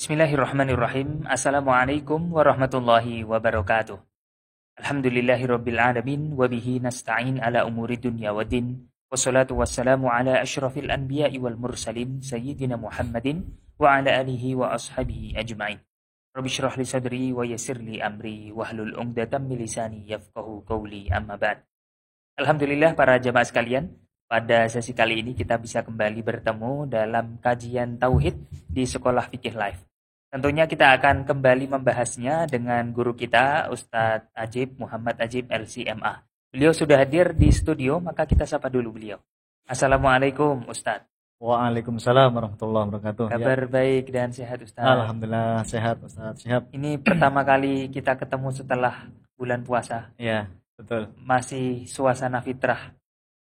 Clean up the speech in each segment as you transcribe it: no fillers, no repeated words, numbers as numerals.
Bismillahirrahmanirrahim. Assalamualaikum warahmatullahi wabarakatuh. Alhamdulillahirabbil alamin wa bihi nasta'in ala umuri dunya waddin. Wassalatu wassalamu ala asyrafil anbiya'i wal mursalin sayyidina Muhammadin wa ala alihi wa ashabihi ajmain. Rabbi shrah li sadri wa yassir li amri wahlul 'uqdatam min lisani yafqahu qawli, amma ba'd. Alhamdulillah para jamaah sekalian, pada sesi kali ini kita bisa kembali bertemu dalam kajian Tauhid di Sekolah Fikih Live. Tentunya kita akan kembali membahasnya dengan guru kita, Ustadz Ajib Muhammad Ajib LCMA. Beliau sudah hadir di studio, maka kita sapa dulu beliau. Assalamualaikum Ustadz. Waalaikumsalam warahmatullahi wabarakatuh. Kabar baik dan sehat Ustadz? Alhamdulillah sehat Ustadz, sehat. Ini pertama kali kita ketemu setelah bulan puasa. Ya, betul. Masih suasana fitrah.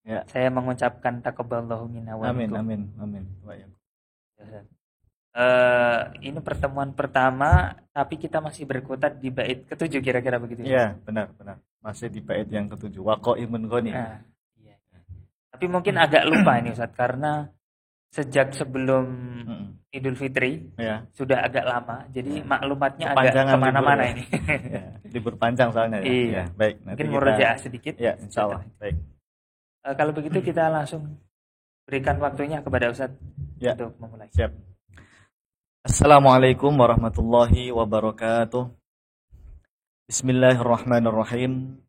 Ya. Saya mengucapkan taqabbalallahu minna wa minkum. Amin. Ini pertemuan pertama, tapi kita masih berkutat di bait ke-7 kira-kira begitu. Ya, benar. Masih di bait yang ke-7. Waqaimun ghani. Iya. Tapi mungkin agak lupa ini Ustaz, karena sejak sebelum Idul Fitri sudah agak lama, jadi maklumatnya agak kemana-mana ini. Libur panjang soalnya ya. Iya. Baik. Mungkin murojaah sedikit. Ya, insyaallah. Baik. Kalau begitu kita langsung berikan waktunya kepada Ustaz untuk memulai. Siap. Assalamualaikum warahmatullahi wabarakatuh. Bismillahirrahmanirrahim.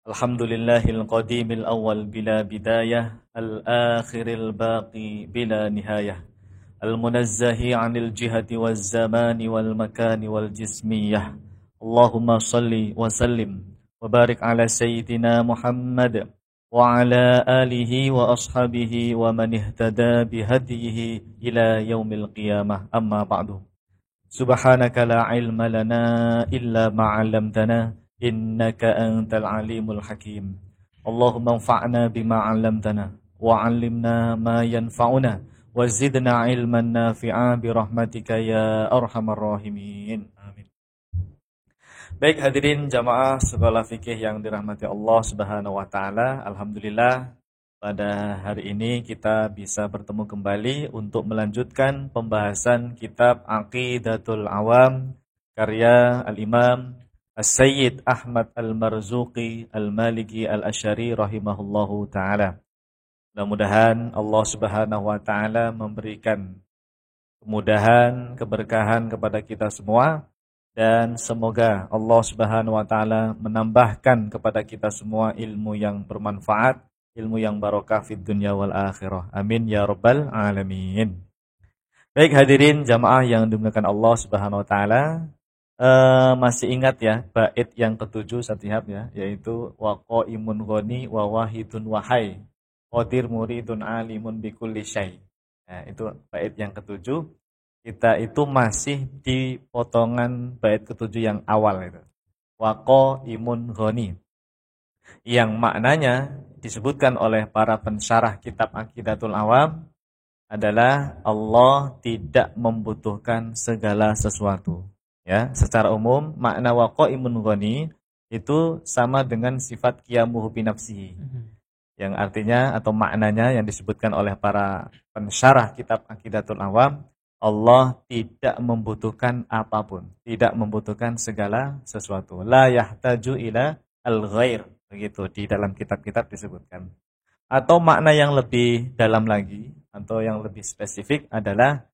Alhamdulillahil qadimil awal bila bidayah, al-akhiril baqi bila nihayah, al-munazzahi 'anil jihati waz zamani wal makani wal jismiyah. Allahumma shalli wa sallim wa barik ala sayyidina Muhammad wa ala alihi wa ashabihi wa man ihtada bihadihi ila yaumil qiyamah, amma ba'du. Subhanaka la ilma lana illa ma 'allamtana innaka antal alimul hakim. Allahumma anfa'na bima 'allamtana wa 'allimna ma yanfa'una wa zidna ilman nafi'a bi rahmatika ya arhamar rahimin. Amin. Baik hadirin jamaah sekolah fikih yang dirahmati Allah Subhanahu wa taala, alhamdulillah pada hari ini kita bisa bertemu kembali untuk melanjutkan pembahasan kitab Aqidatul Awam karya Al-Imam As-Sayyid Ahmad Al-Marzuqi Al-Maliki Al-Asy'ari rahimahullahu taala. Mudah-mudahan Allah Subhanahu wa taala memberikan kemudahan, keberkahan kepada kita semua. Dan semoga Allah Subhanahu wa taala menambahkan kepada kita semua ilmu yang bermanfaat, ilmu yang barokah fid dunya wal akhirah. Amin ya rabbal alamin. Baik hadirin jamaah yang dimuliakan Allah Subhanahu wa taala, masih ingat ya bait yang ke-7 Satihab ya, yaitu waqaimun ghani wa wahidun wahai qadir muridun alimun bikulli syai. Nah, itu bait yang ke-7. Kita itu masih di potongan bait ke-7 yang awal itu. Waqaimun ghani. Yang maknanya disebutkan oleh para pensyarah kitab Aqidatul Awam adalah Allah tidak membutuhkan segala sesuatu. Ya, secara umum makna waqaimun ghani itu sama dengan sifat qiyamuhu bi nafsihi. Yang artinya atau maknanya yang disebutkan oleh para pensyarah kitab Aqidatul Awam, Allah tidak membutuhkan apapun, tidak membutuhkan segala sesuatu. La yahtaju ila al-ghair, begitu di dalam kitab-kitab disebutkan. Atau makna yang lebih dalam lagi atau yang lebih spesifik adalah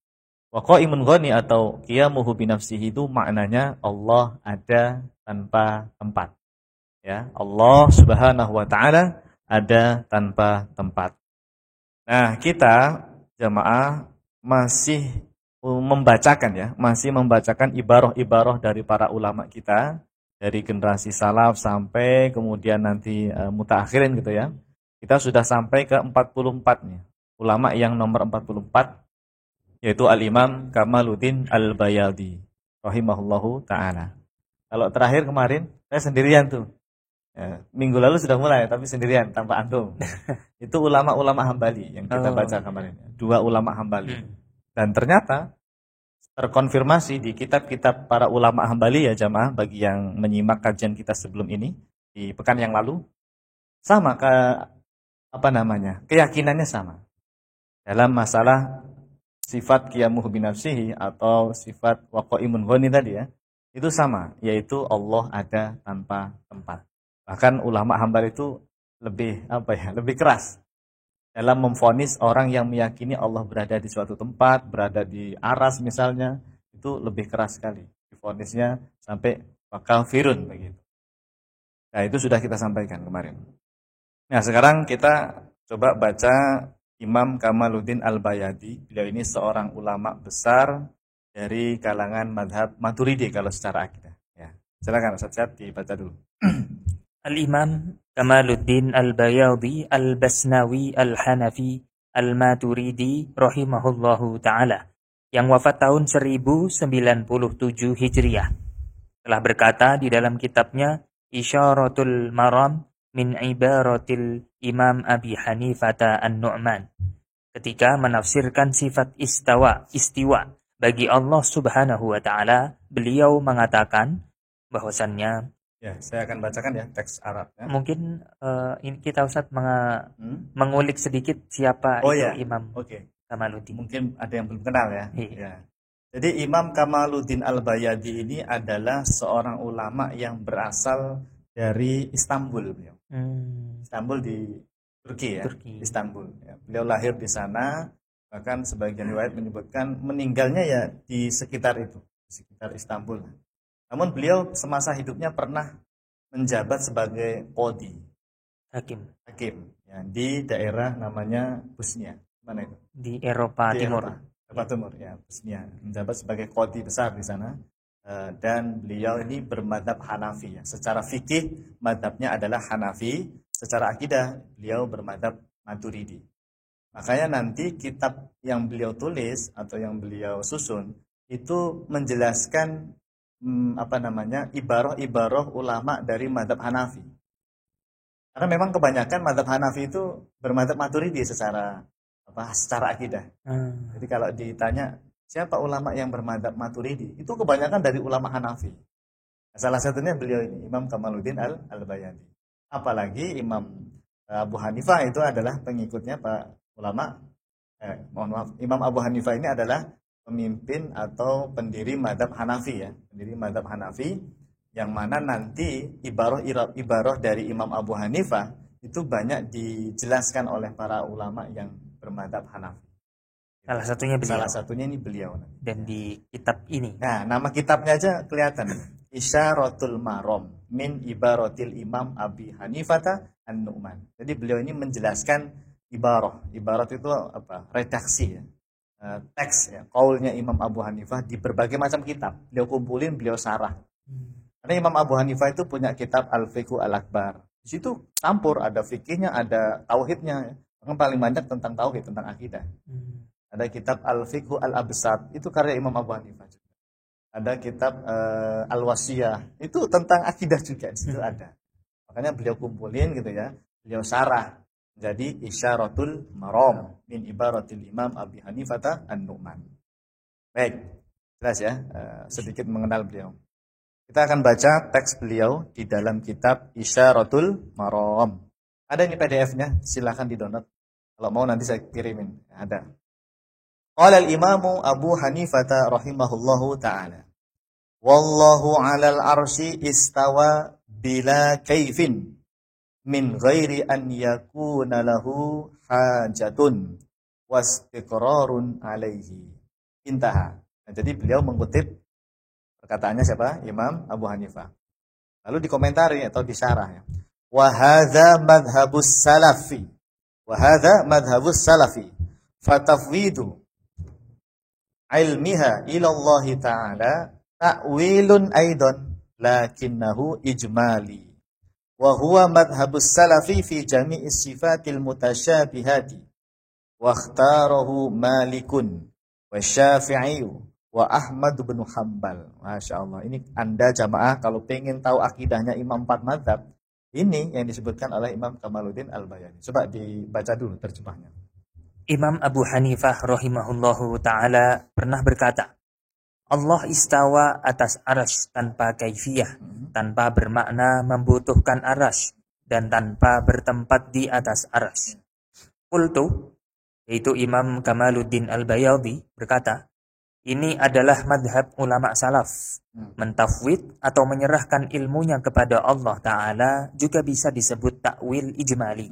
waqaimun ghani atau qiyamuhu bi nafsihi, itu maknanya Allah ada tanpa tempat. Ya, Allah Subhanahu wa taala ada tanpa tempat. Nah, kita jamaah masih membacakan ibarah-ibarah dari para ulama kita dari generasi salaf sampai kemudian nanti mutaakhirin gitu ya. Kita sudah sampai ke 44-nya. Ulama yang nomor 44 yaitu Al-Imam Kamaluddin Al-Bayadi rahimahullahu taala. Kalau terakhir kemarin saya sendirian tuh. Ya, minggu lalu sudah mulai tapi sendirian tanpa antum. Itu ulama-ulama Hambali yang kita baca kemarin. 2 ulama Hambali. Dan ternyata terkonfirmasi di kitab-kitab para ulama Hambali ya jamaah, bagi yang menyimak kajian kita sebelum ini di pekan yang lalu, sama keyakinannya sama dalam masalah sifat qiyamuhu binafsihi atau sifat waqaimun ghani tadi ya, itu sama, yaitu Allah ada tanpa tempat. Bahkan ulama Hambali itu lebih keras dalam memvonis orang yang meyakini Allah berada di suatu tempat, berada di aras misalnya, itu lebih keras sekali. Divonisnya sampai kafirun begitu. Nah, itu sudah kita sampaikan kemarin. Nah, sekarang kita coba baca Imam Kamaluddin Al-Bayadi. Beliau ini seorang ulama besar dari kalangan madhab Maturidi kalau secara akidah. Ya, silakan Ustaz dibaca dulu. Al-Imam Kamaluddin Al-Bayadi Al-Basnawi Al-Hanafi Al-Maturidi rahimahullahu ta'ala, yang wafat tahun 1097 Hijriah, telah berkata di dalam kitabnya Isyaratul Maram min Ibaratil Imam Abi Hanifata An-Nu'man, ketika menafsirkan sifat istiwa bagi Allah Subhanahu wa ta'ala, beliau mengatakan bahwasannya, ya, saya akan bacakan ya teks Arabnya. Mungkin ini kita Ustaz mengulik sedikit siapa itu ya. Imam Oke. Kamaluddin. Mungkin ada yang belum kenal ya. Iya. Ya. Jadi Imam Kamaluddin Al-Bayadi ini adalah seorang ulama yang berasal dari Istanbul. Istanbul di Turki ya. Istanbul. Ya. Beliau lahir di sana, bahkan sebagian riwayat menyebutkan meninggalnya ya di sekitar itu, di sekitar Istanbul. Namun beliau semasa hidupnya pernah menjabat sebagai qadhi, hakim ya, di daerah namanya Bosnia. Mana itu? Di Eropa Timur. Eropa Timur ya, Bosnia. Menjabat sebagai qadhi besar di sana. Dan beliau ini bermadhab Hanafi ya. Secara fikih madhabnya adalah Hanafi, secara akidah beliau bermadhab Maturidi. Makanya nanti kitab yang beliau tulis atau yang beliau susun itu menjelaskan ibarah ulama dari madhab Hanafi. Karena memang kebanyakan madhab Hanafi itu bermadhab Maturidi secara akidah. Jadi kalau ditanya siapa ulama yang bermadhab Maturidi, itu kebanyakan dari ulama Hanafi. Salah satunya beliau ini, Imam Kamaluddin Al-Bayadi. Apalagi Imam Abu Hanifah itu adalah pengikutnya Imam Abu Hanifah ini adalah pemimpin atau pendiri madhab Hanafi ya, pendiri madhab Hanafi, yang mana nanti ibarah dari Imam Abu Hanifah itu banyak dijelaskan oleh para ulama yang bermadhab Hanafi. Salah satunya ini beliau. Dan di kitab ini. Nah, nama kitabnya aja kelihatan. Isyaratul Maram min Ibaratil Imam Abi Hanifata An-Nu'man. Jadi beliau ini menjelaskan ibarah. Ibarat itu redaksi ya. Teks ya, qaulnya Imam Abu Hanifah di berbagai macam kitab. Beliau kumpulin, beliau sarah. Karena Imam Abu Hanifah itu punya kitab Al-Fiqhu Al-Akbar. Di situ campur, ada fikihnya, ada tauhidnya. Yang paling banyak tentang tauhid, tentang akidah. Ada kitab Al-Fiqhu Al-Absat, itu karya Imam Abu Hanifah juga. Ada kitab Al-Wasiyah, itu tentang akidah juga, di situ ada. Makanya beliau kumpulin gitu ya, beliau sarah. Jadi Isyaratul Maram min Ibaratil Imam Abi Hanifata An-Nu'man. Baik, jelas ya, sedikit mengenal beliau. Kita akan baca teks beliau di dalam kitab Isyaratul Maram. Ada ini PDF-nya, silakan di-download. Kalau mau nanti saya kirimin, ada. Qala al-Imamu Abu Hanifata rahimahullahu ta'ala. Wallahu 'alal arsy istawa bila kaifin min ghairi an yakuna lahu hajatun wastiqrarun alaihi. Intaha. Nah, jadi beliau mengutip perkataannya siapa? Imam Abu Hanifah. Lalu dikomentari atau disyarah ya. Wa hadza madhhabus salafi. Wa hadza madhhabus salafi. Fatafwidu ilmiha ila Allah ta'ala ta'wilun aidan lakinnahu ijmali. Wa huwa madhhabus salafi fi jami'i sifatil mutasyabihati wa ikhtarahu Malikun wa Syafi'i wa Ahmad bin Hanbal. Masya Allah, ini Anda jamaah kalau pengen tahu akidahnya Imam 4 madhab, ini yang disebutkan oleh Imam Kamaluddin Al-Bayadi. Coba dibaca dulu terjemahnya. Imam Abu Hanifah rahimahullahu ta'ala pernah berkata, Allah istawa atas arsy tanpa kaifiyah, tanpa bermakna membutuhkan arsy, dan tanpa bertempat di atas arsy. Qultu, yaitu Imam Kamaluddin Al-Bayadhi berkata, ini adalah madhab ulama salaf. Mentafwid atau menyerahkan ilmunya kepada Allah Ta'ala juga bisa disebut takwil ijmali.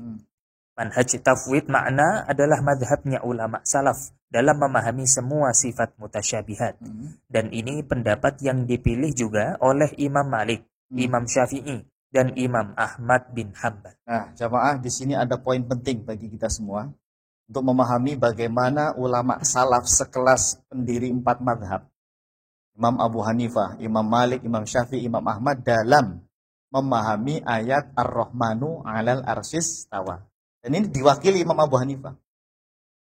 Manhaj tafwid makna adalah madhabnya ulama salaf dalam memahami semua sifat mutasyabihat. Dan ini pendapat yang dipilih juga oleh Imam Malik, Imam Syafi'i, dan Imam Ahmad bin Hanbal. Nah, jamaah, di sini ada poin penting bagi kita semua untuk memahami bagaimana ulama salaf sekelas pendiri 4 madhab, Imam Abu Hanifah, Imam Malik, Imam Syafi'i, Imam Ahmad, dalam memahami ayat Ar-Rahmanu 'alal arsyis tawa. Dan ini diwakili Imam Abu Hanifah.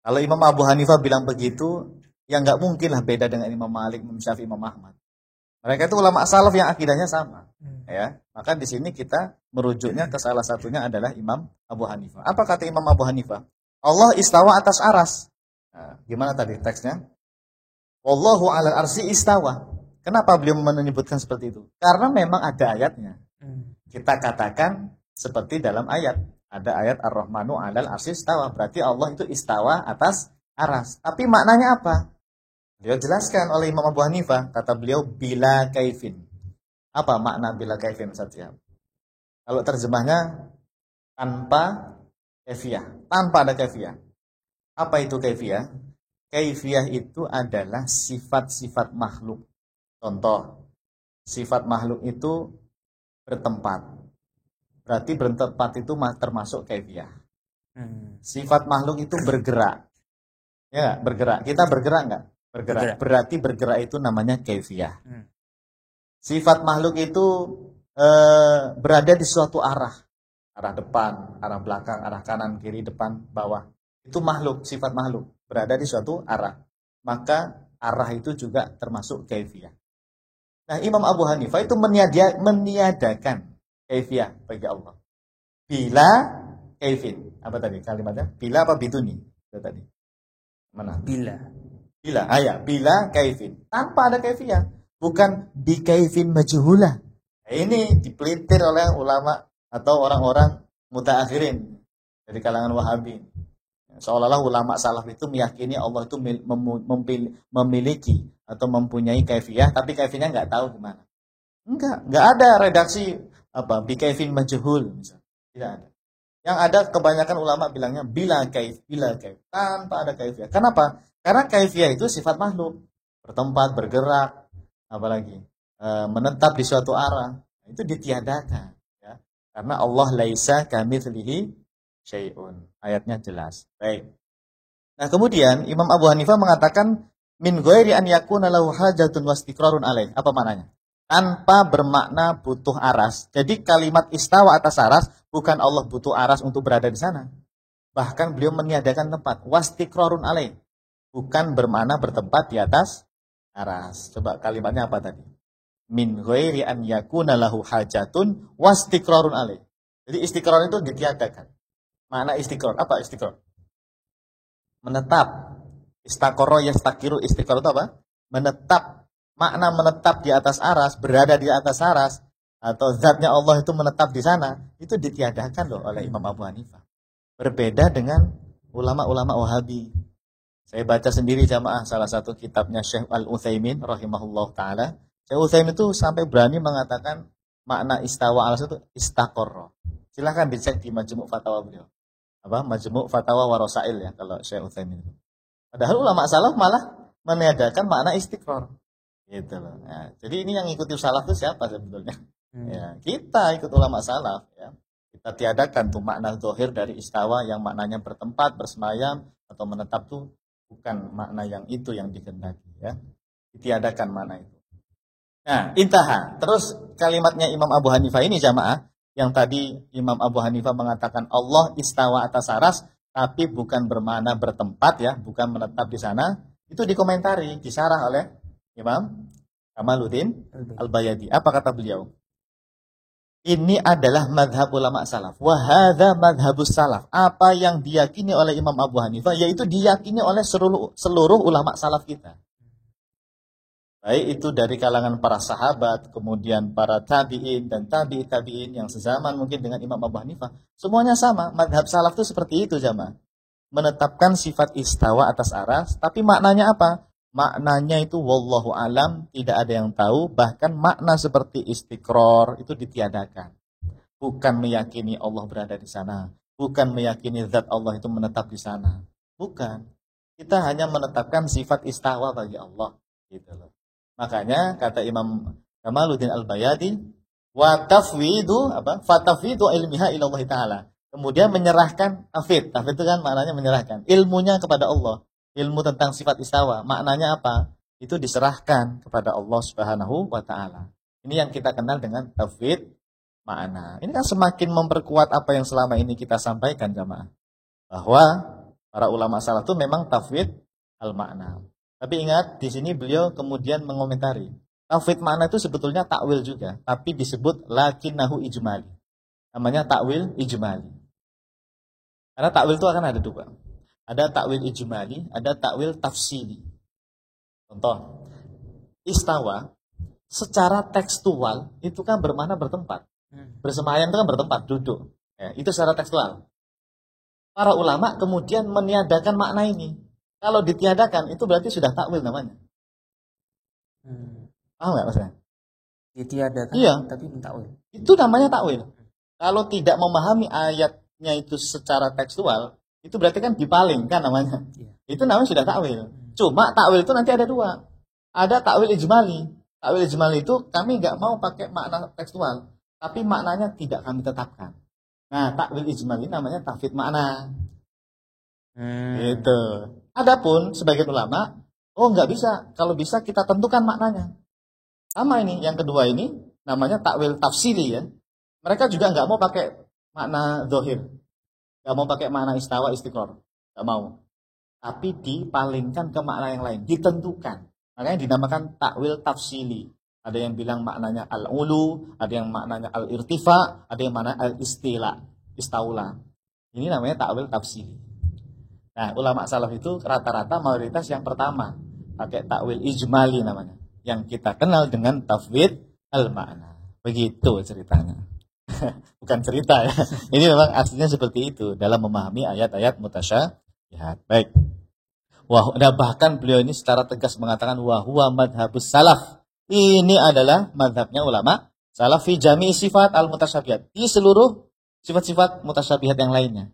Kalau Imam Abu Hanifah bilang begitu, ya nggak mungkin lah beda dengan Imam Malik, Imam Syafi'i, Imam Ahmad. Mereka itu ulama salaf yang akidahnya sama. Ya, maka di sini kita merujuknya ke salah satunya adalah Imam Abu Hanifah. Apa kata Imam Abu Hanifah? Allah istawa atas aras. Nah, gimana tadi teksnya? Wallahu 'alal arsy istawa. Kenapa beliau menyebutkan seperti itu? Karena memang ada ayatnya. Kita katakan seperti dalam ayat. Ada ayat Ar-Rahmanu 'alal arsy istawa. Berarti Allah itu istawa atas aras. Tapi maknanya apa? Beliau jelaskan oleh Imam Abu Hanifah. Kata beliau, bila kaifin. Apa makna bila kaifin saja? Kalau terjemahnya tanpa kaifiyah, tanpa ada kaifiyah. Apa itu kaifiyah? Kaifiyah itu adalah sifat-sifat makhluk. Contoh, sifat makhluk itu bertempat. Berarti bertempat itu termasuk kaifiyah. Sifat makhluk itu bergerak. Ya, bergerak. Kita bergerak enggak? Bergerak. Berarti bergerak itu namanya kaifiyah. Sifat makhluk itu berada di suatu arah. Arah depan, arah belakang, arah kanan, kiri, depan, bawah. Itu makhluk, sifat makhluk. Berada di suatu arah. Maka arah itu juga termasuk kaifiyah. Nah, Imam Abu Hanifah itu meniadakan kaifiyah bagi Allah. Bila kaifin. Apa tadi kalimatnya? Bila apa biduni? Itu tadi. Mana? Bila. Bila, bila kaifin. Tanpa ada kaifiyah. Bukan bi kaifin majhulah. Nah, ini dipelintir oleh ulama atau orang-orang mutaakhirin dari kalangan Wahabi. Seolah-olah ulama salaf itu meyakini Allah itu memiliki atau mempunyai kaifiyah, tapi kaifiyahnya nggak tahu gimana. Nggak ada redaksi apa bi kaifin majhul misalnya. Tidak ada. Yang ada kebanyakan ulama bilangnya bila kaif, tanpa ada kaifiyah. Kenapa? Karena kaifiyah itu sifat makhluk, bertempat, bergerak, apalagi menetap di suatu arah, itu ditiadakan. Karena Allah laisa kamitslihi syai'un. Ayatnya jelas. Baik. Nah, kemudian Imam Abu Hanifah mengatakan min ghairi an yakuna lahu hajatun wastiqrarun alaih. Apa maknanya? Tanpa bermakna butuh aras. Jadi kalimat istawa atas aras bukan Allah butuh aras untuk berada di sana. Bahkan beliau meniadakan tempat wastiqrarun alaih. Bukan bermakna bertempat di atas aras. Coba kalimatnya apa tadi? Min ghairi an yakuna lahu hajatun wastiqrarun alaih. Jadi istiqrar itu ditiadakan. Makna istiqrar, apa istiqrar? Menetap. Istaqarra yastaqiru, istiqrar itu apa? Menetap. Makna menetap di atas aras, berada di atas aras, atau zatnya Allah itu menetap di sana, itu ditiadakan loh oleh Imam Abu Hanifah. Berbeda dengan ulama-ulama Wahabi. Saya baca sendiri jamaah salah satu kitabnya Syekh Al-Utsaimin rahimahullah ta'ala. Syekh Utsaimin itu sampai berani mengatakan makna istawa alas itu istaqarra. Silahkan dicek di Majmu' Fatawa beliau. Apa? Majmu' Fatawa wa Rasail ya kalau Syekh Utsaimin itu. Padahal ulama salaf malah meniadakan makna istiqrar. Gitu loh. Nah, jadi ini yang ikuti salaf itu siapa sebetulnya? Ya, kita ikut ulama salaf ya. Kita tiadakan tuh makna zahir dari istawa yang maknanya bertempat, bersemayam atau menetap tuh bukan makna yang itu yang dikehendaki ya. Ditiadakan makna itu. Nah, intaha. Terus kalimatnya Imam Abu Hanifah ini jamaah, yang tadi Imam Abu Hanifah mengatakan Allah istawa atas aras, tapi bukan bermakna bertempat ya, bukan menetap di sana. Itu dikomentari, disarah oleh Imam Kamaluddin Al-Bayadhi. Apa kata beliau? Ini adalah madhab ulama salaf. Wa hadza madhabus salaf. Apa yang diyakini oleh Imam Abu Hanifah, yaitu diyakini oleh seluruh ulama salaf kita. Baik itu dari kalangan para sahabat, kemudian para tabi'in dan tabi'in yang sezaman mungkin dengan Imam Abu Hanifah. Semuanya sama. Madhab salaf itu seperti itu jamaah. menetapkan sifat istawa atas aras, tapi maknanya apa? Maknanya itu wallahu alam, tidak ada yang tahu, bahkan makna seperti istiqror itu ditiadakan. Bukan meyakini Allah berada di sana, bukan meyakini zat Allah itu menetap di sana. Bukan. Kita hanya menetapkan sifat istawa bagi Allah, gitu loh. Makanya kata Imam Kamaluddin Al-Bayadi, wa tafwidu apa? Fatafwidu ilmiha ila Allah taala. Kemudian menyerahkan tafwid. Tafwid itu kan maknanya menyerahkan ilmunya kepada Allah. Ilmu tentang sifat istawa, maknanya apa? Itu diserahkan kepada Allah Subhanahu wa taala. Ini yang kita kenal dengan tafwid makna. Ini kan semakin memperkuat apa yang selama ini kita sampaikan jamaah. Bahwa para ulama salaf itu memang tafwid al-makna. Tapi ingat, di sini beliau kemudian mengomentari. Tafwid makna itu sebetulnya takwil juga, tapi disebut lakinnahu ijmali. Namanya takwil ijmali. Karena takwil itu akan ada dua. Ada takwil ijmali, ada takwil tafsili. Contoh, istawa secara tekstual itu kan bermakna bertempat. Bersemayam itu kan bertempat, duduk. Ya, itu secara tekstual. Para ulama kemudian meniadakan makna ini. Kalau ditiadakan itu berarti sudah takwil namanya. Paham nggak maksudnya? Ditiadakan, iya, tapi mentakwil. Itu namanya takwil. Kalau tidak memahami ayatnya itu secara tekstual, itu berarti kan dipalingkan namanya. Iya. Itu namanya sudah takwil. Cuma takwil itu nanti ada dua. Ada takwil ijmali. Takwil ijmali itu kami nggak mau pakai makna tekstual, tapi maknanya tidak kami tetapkan. Nah, takwil ijmali namanya tafwid makna. Gitu. Adapun sebagian ulama, nggak bisa. Kalau bisa kita tentukan maknanya. Sama ini, yang kedua ini namanya takwil tafsili ya. Mereka juga nggak mau pakai makna zahir. Nggak mau pakai makna istawa istiqor. Nggak mau. Tapi dipalingkan ke makna yang lain. Ditentukan. Makanya dinamakan takwil tafsili. Ada yang bilang maknanya al-ulu, ada yang maknanya al-irtifa, ada yang maknanya al-istila, istaula. Ini namanya takwil tafsili. Nah, ulama salaf itu rata-rata mayoritas yang pertama, pakai takwil ijmali namanya, yang kita kenal dengan tafwid al-makna. Begitu ceritanya. Bukan cerita ya. Ini memang aslinya seperti itu dalam memahami ayat-ayat mutasyabihat. Baik. Bahkan beliau ini secara tegas mengatakan wa huwa madhabus salaf. Ini adalah madhabnya ulama salaf fi jami' sifat al-mutasyabihat. Di seluruh sifat-sifat mutasyabihat yang lainnya.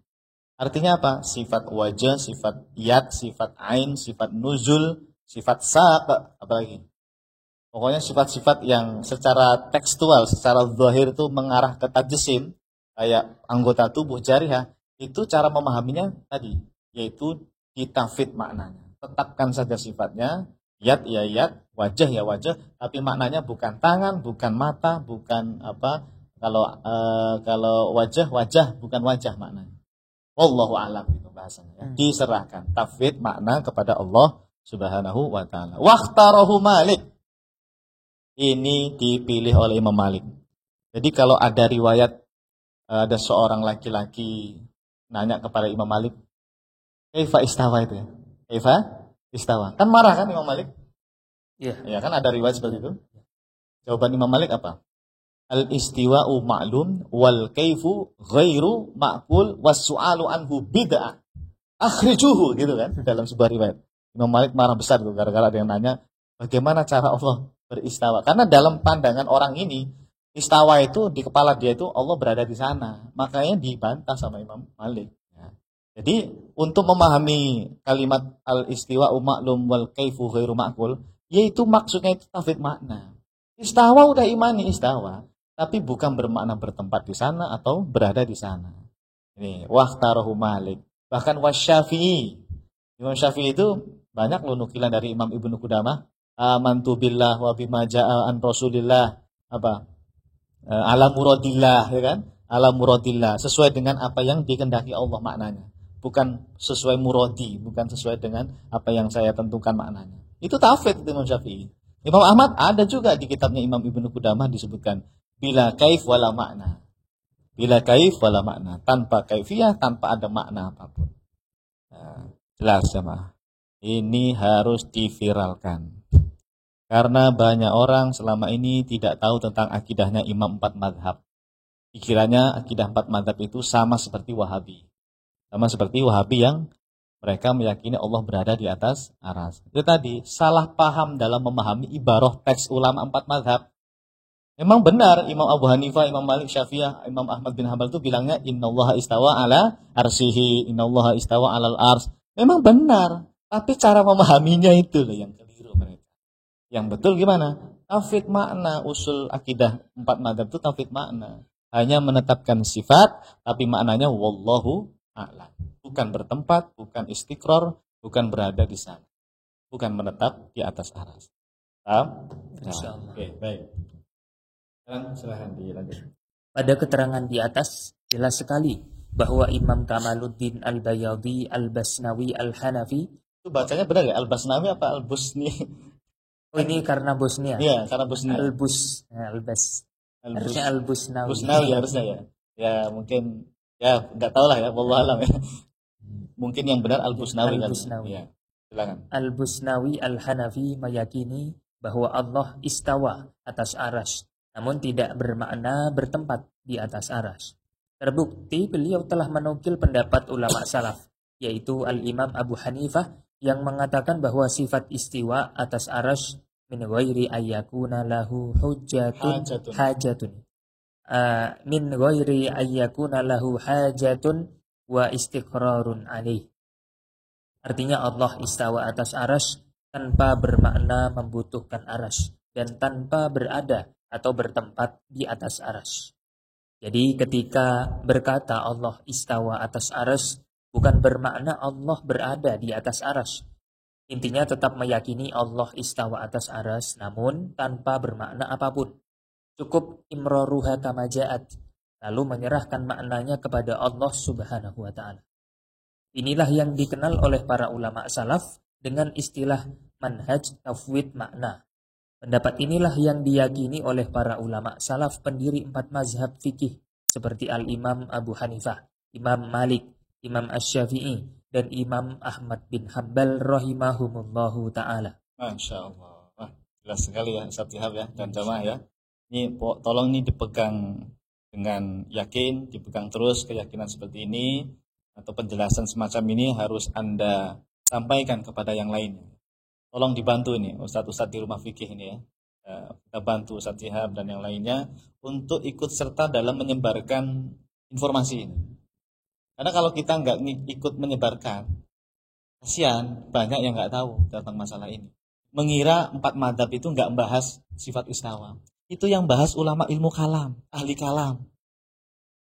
Artinya apa? Sifat wajah, sifat yad, sifat ain, sifat nuzul, sifat saq, apalagi. Pokoknya sifat-sifat yang secara tekstual, secara zahir itu mengarah ke tajsim, kayak anggota tubuh, jarihah, itu cara memahaminya tadi, yaitu ditafwid maknanya. Tetapkan saja sifatnya, yad ya yad, wajah ya wajah, tapi maknanya bukan tangan, bukan mata, bukan apa. Kalau wajah bukan wajah maknanya. Wallahu a'lam itu bahasanya ya. Diserahkan tafwid makna kepada Allah Subhanahu wa taala. Waqtarahu Malik. Ini dipilih oleh Imam Malik. Jadi kalau ada riwayat ada seorang laki-laki nanya kepada Imam Malik, "Kaifa istawa itu ya?" Kaifa istawa. Kan marah kan Imam Malik? Iya. Ya kan ada riwayat seperti itu. Jawaban Imam Malik apa? Al-istiwa'u ma'lum wal kaifu ghairu ma'qul was-su'alu anhu bid'ah. Akhrijuhu gitu kan dalam sebuah riwayat. Imam Malik marah besar tuh gara-gara ada yang nanya bagaimana cara Allah beristawa. Karena dalam pandangan orang ini istawa itu di kepala dia itu Allah berada di sana. Makanya dibantah sama Imam Malik. Ya. Jadi untuk memahami kalimat al-istiwa'u ma'lum wal kaifu ghairu ma'qul, yaitu maksudnya itu tafwid makna. Istawa udah imani istawa. Tapi bukan bermakna bertempat di sana atau berada di sana. Ini waqtarahu Malik. Bahkan wasyafi'i. Imam Syafi'i itu banyak loh nukilan dari Imam Ibnu Qudamah. Amantu billah wa bima ja'a an Rasulillah. Apa? Ala muradillah, ya kan? Ala muradillah. Sesuai dengan apa yang dikehendaki Allah maknanya. Bukan sesuai muradi, bukan sesuai dengan apa yang saya tentukan maknanya. Itu tafwid Imam Syafi'i. Imam Ahmad ada juga di kitabnya Imam Ibnu Qudamah disebutkan bila kaif wala makna. Bila kaif wala makna. Tanpa kaifiyah, tanpa ada makna apapun. Nah, jelas jemaah. Ini harus diviralkan. Karena banyak orang selama ini tidak tahu tentang akidahnya Imam 4 madhab. Pikirannya akidah 4 madhab itu sama seperti Wahabi. Sama seperti Wahabi yang mereka meyakini Allah berada di atas arsy. Itu tadi salah paham dalam memahami ibarah teks ulama 4 mazhab. Memang benar Imam Abu Hanifah, Imam Malik, Syafi'iyah, Imam Ahmad bin Hanbal itu bilangnya innallaha istawa ala arsyihi, innallaha istawa alal ars. Memang benar, tapi cara memahaminya itu loh yang keliru mereka. Yang betul gimana? Tauhid makna, usul akidah 4 mazhab itu tauhid makna. Hanya menetapkan sifat, tapi maknanya wallahu a'lam. Bukan bertempat, bukan istiqrar, bukan berada di sana. Bukan menetap di atas arsy. Paham? Insyaallah. Oke, baik. Silahkan dilanjut. Pada keterangan di atas jelas sekali bahwa Imam Kamaluddin Al-Bayadhi Al-Basnawi Al-Hanafi, itu bacanya benar ya? Al-Basnawi apa Al-Busni? oh ini karena Bosnia. Iya, karena Bosnia. Al-Bas. Harusnya Al-Busnawi. Busnawi harusnya ya. Ya mungkin ya enggak tahu lah ya, wallahu alam ya. Mungkin yang benar Al-Busnawi kan. Ya. Silakan. Al-Busnawi Al-Hanafi meyakini bahwa Allah istawa atas arsy, namun tidak bermakna bertempat di atas arsy. Terbukti beliau telah menukil pendapat ulama salaf, yaitu Al-Imam Abu Hanifah yang mengatakan bahwa sifat istiwa atas arsy min ghairi ayyakuna lahu hajatun min ghairi ayyakuna lahu hajatun wa istiqrarun alaih. Artinya Allah istawa atas arsy tanpa bermakna membutuhkan arsy dan tanpa berada atau bertempat di atas arsy. Jadi ketika berkata Allah istawa atas arsy, bukan bermakna Allah berada di atas arsy. Intinya tetap meyakini Allah istawa atas arsy, namun tanpa bermakna apapun. Cukup imroruha kama ja'at, lalu menyerahkan maknanya kepada Allah Subhanahu wa ta'ala. Inilah yang dikenal oleh para ulama salaf dengan istilah manhaj tafwid makna. Pendapat inilah yang diyakini oleh para ulama salaf pendiri 4 mazhab fikih seperti Al-Imam Abu Hanifah, Imam Malik, Imam Asy-Syafi'i, dan Imam Ahmad bin Hanbal rahimahumullahu ta'ala. Masya Allah. Wah, jelas sekali ya Ustaz Syihab ya dan jamaah ya. Ini tolong nih dipegang dengan yakin, dipegang terus keyakinan seperti ini, atau penjelasan semacam ini harus Anda sampaikan kepada yang lainnya. Tolong dibantu nih Ustadz-Ustadz di rumah fikih ini ya. Kita bantu Ustadz Syihab dan yang lainnya untuk ikut serta dalam menyebarkan informasi ini. Karena kalau kita nggak ikut menyebarkan, kasihan banyak yang nggak tahu tentang masalah ini. Mengira 4 mazhab itu nggak membahas sifat istawa. Itu yang bahas ulama ilmu kalam, ahli kalam.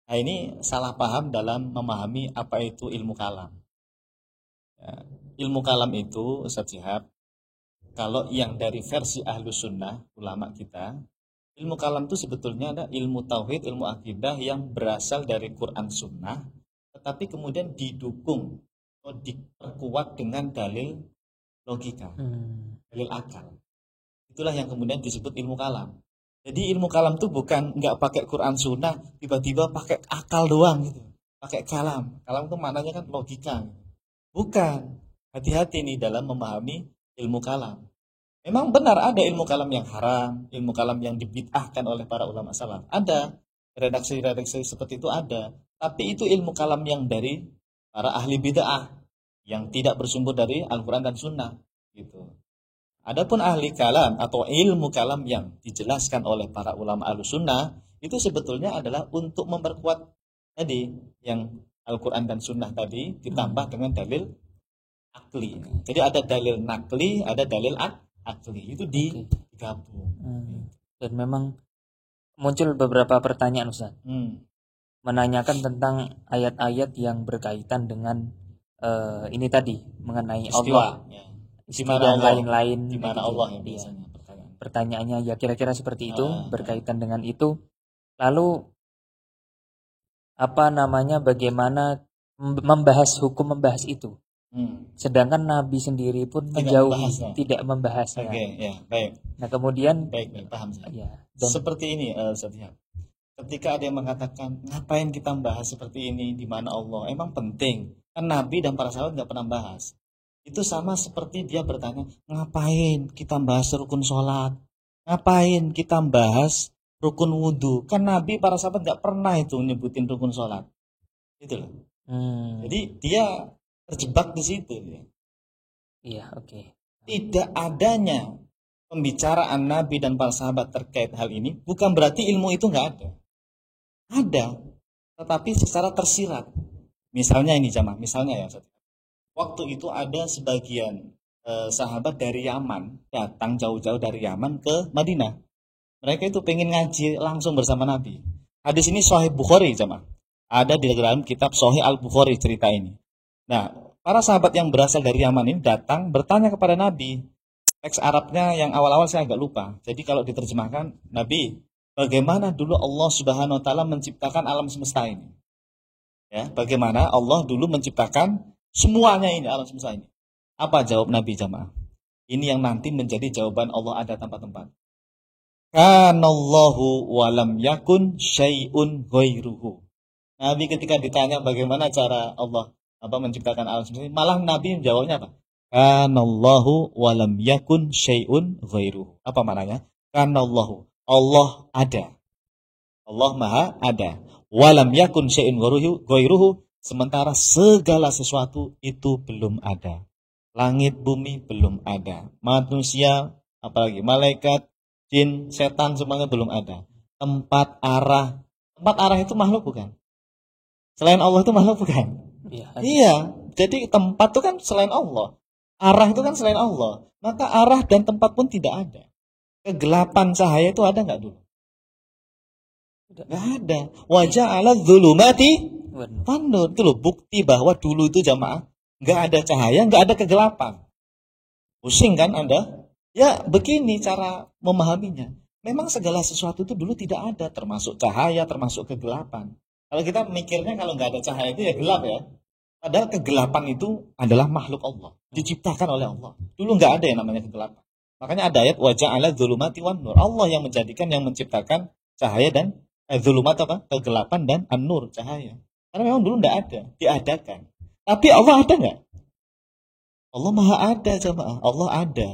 Nah ini salah paham dalam memahami apa itu ilmu kalam. Ya, ilmu kalam itu Ustadz Syihab, kalau yang dari versi Ahlus Sunnah, ulama kita, ilmu kalam itu sebetulnya ada ilmu tauhid, ilmu akidah yang berasal dari Quran Sunnah, tetapi kemudian didukung atau diperkuat dengan dalil logika, dalil akal. Itulah yang kemudian disebut ilmu kalam. Jadi ilmu kalam itu bukan nggak pakai Quran Sunnah, tiba-tiba pakai akal doang gitu, pakai kalam. Kalam itu maknanya kan logika. Bukan. Hati-hati nih dalam memahami ilmu kalam. Memang benar ada ilmu kalam yang haram, ilmu kalam yang dibid'ahkan oleh para ulama salaf. Ada redaksi-redaksi seperti itu ada. Tapi itu ilmu kalam yang dari para ahli bid'ah yang tidak bersumber dari Al-Quran dan Sunnah gitu. Adapun ahli kalam atau ilmu kalam yang dijelaskan oleh para ulama Ahlus Sunnah itu sebetulnya adalah untuk memperkuat tadi yang Al-Quran dan Sunnah tadi ditambah dengan dalil akli. Jadi ada dalil nakli, ada dalil akli. Itu digabung. Dan memang muncul beberapa pertanyaan Ustaz. Menanyakan tentang ayat-ayat yang berkaitan dengan ini tadi mengenai istiwa. Allah. Istiwa dan lain-lain. Di mana Allah yang biasanya pertanyaannya ya kira-kira seperti itu berkaitan dengan itu. Lalu bagaimana membahas itu? Sedangkan Nabi sendiri pun menjauhi, tidak membahasnya. Ya, baik. Nah kemudian baik, paham saya. Ya, seperti ini Ustaz. Ketika ada yang mengatakan ngapain kita membahas seperti ini di mana Allah, emang penting? Kan Nabi dan para sahabat nggak pernah bahas. Itu sama seperti dia bertanya, ngapain kita bahas rukun sholat? Ngapain kita bahas rukun wudhu? Kan Nabi para sahabat nggak pernah itu nyebutin rukun sholat. Gitu loh. Jadi dia terjebak di situ. Iya, oke. Tidak adanya pembicaraan Nabi dan para sahabat terkait hal ini bukan berarti ilmu itu nggak ada. Ada, tetapi secara tersirat. Misalnya ini jamaah, misalnya ya, waktu itu ada sebagian sahabat dari Yaman datang jauh-jauh dari Yaman ke Madinah. Mereka itu pengen ngaji langsung bersama Nabi. Hadis ini Sahih Bukhari jamaah. Ada di dalam kitab Sahih Al-Bukhari cerita ini. Nah, para sahabat yang berasal dari Yaman ini datang bertanya kepada Nabi. Teks Arabnya yang awal-awal saya agak lupa. Jadi kalau diterjemahkan, Nabi, bagaimana dulu Allah Subhanahu wa taala menciptakan alam semesta ini? Ya, bagaimana Allah dulu menciptakan semuanya ini, alam semesta ini? Apa jawab Nabi jamaah? Ini yang nanti menjadi jawaban Allah ada tanpa tempat. Kanallahu walam yakun syai'un ghairuhu. Nabi ketika ditanya bagaimana cara Allah menciptakan alam semesta ini, malah Nabi menjawabnya apa? Kanallahu walam yakun syai'un ghairuhu. Apa maknanya? Kanallahu, Allah ada. Allah Maha ada. Walam yakun syai'un ghairuhu, sementara segala sesuatu itu belum ada. Langit bumi belum ada. Manusia, apalagi malaikat, jin, setan semuanya belum ada. Tempat arah itu makhluk bukan? Selain Allah itu makhluk bukan? Iya. Jadi tempat itu kan selain Allah. Arah itu kan selain Allah. Maka arah dan tempat pun tidak ada. Kegelapan cahaya itu ada nggak dulu? Nggak ada. Wajah ala dzulumati wan nur. Itu loh bukti bahwa dulu itu jamaah nggak ada cahaya, nggak ada kegelapan. Pusing kan Anda? Ya begini cara memahaminya. Memang segala sesuatu itu dulu tidak ada, termasuk cahaya, termasuk kegelapan. Kalau kita mikirnya kalau nggak ada cahaya itu ya gelap ya. Padahal kegelapan itu adalah makhluk Allah, diciptakan oleh Allah. Dulu nggak ada yang namanya kegelapan. Makanya ada ayat wajah ala dzulumati wan nur. Allah yang menjadikan, yang menciptakan cahaya dan dzulumat apa? Kegelapan dan an-nur, cahaya. Karena memang dulu nggak ada, diadakan. Tapi Allah ada nggak? Allah Maha ada jemaah. Allah ada.